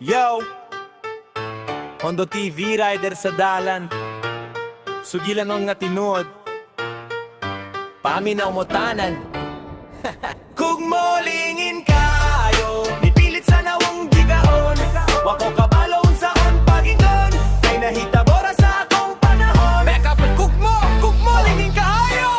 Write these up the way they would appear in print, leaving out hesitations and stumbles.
Yo! Hondo TV rider sa dalan. Sugilan ang nga tinuod. Pami na umutanan. Kung molingin kayo, nipilit sa nawang gigaon. Wako kabalon sa on pagingon. Kay nahitabora sa akong panahon. Beka pa kugmolingin kayo.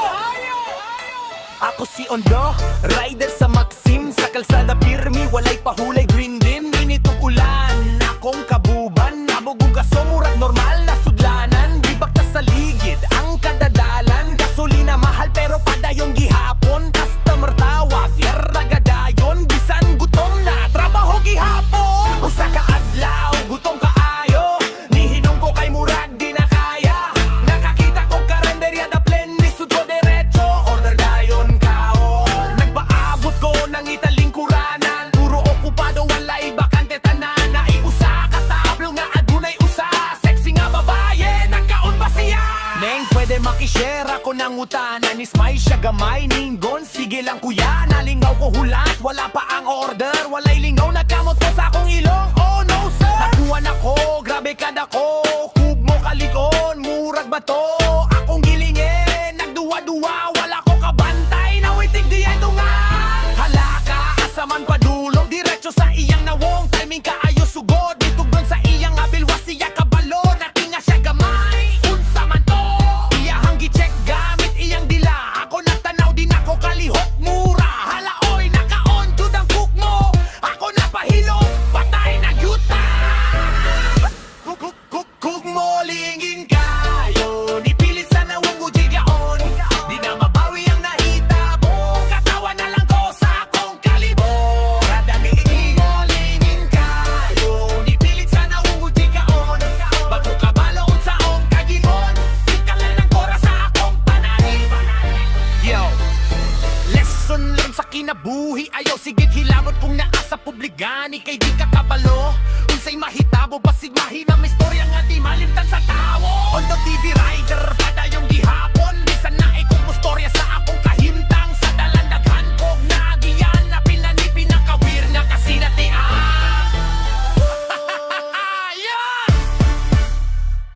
Ako si Ondo, rider sa Maxim. Sa kalsada pirmi, walay pahulay green rim. Initong ulan, akong kabuban. Nabugong kaso, murag normal na sudlanan. Di bakta sa ligid, ang kadadalan. Gasolina mahal pero padayong gihapon. Customer tawag, yaragadayon. Bisan gutom na, trabaho gihapon. Usa ka adlaw, gutom kaayo. Nihinom ko kay murag di na kaya. Nakakita ko karenderya da plen, lisod ko derecho. Order dayon kaon. Nagpaabot ko ng italing kuranan. Puro okupado, walay bakante tanan. Naiusa ka tablo nga adunay usa. Sexy nga babaye, nagkaon ba siya? Neng, pwede makishare ako ng utanan. Ismay siya gamay, ninggon, sige lang kuya. Nalingaw ko hulat, wala pa ang order. Walay lingaw, nagkamot ko sa akong ilong. Oh no sir, nakuhan ako, grabe kada ko. Hug mo kalikon, murag ba to? Akong gilingin, nagduwa-duwa. Wala ko kabantay, nawitig di ay tungan. Halaka, asaman padulong, diretso sa iyang nawong. Timing kaayo sugod, ditugdon sa iyang abilwa. Siya kabalo, natinga siya gamay. Unsa man to, iyahang gi-check gamit iyang dila. Ako nagtanaw din ako kalihok mura. Halaoy, naka-on to ang cook mo. Ako napahilong, patay na yuta. Kuk mo lingin kayo, nipilit sa nawang ujigaon. Di na mabawi ang nahita mo, katawa na lang ko sa akong kalibo. Rada lingin kayo, nipilit sa nawang ujigaon. Bago kabaloon sa akong kaginon, ikalan ng kora sa akong panahin. Yo! Lesson learned sa kinabuhi. Ayaw sigit hilabot kung naa sa publigani. Kay di ka kabalo, unsay mahitabo. Basig mahinang istorya nga di malimtan sa tao. On the TV rider, pada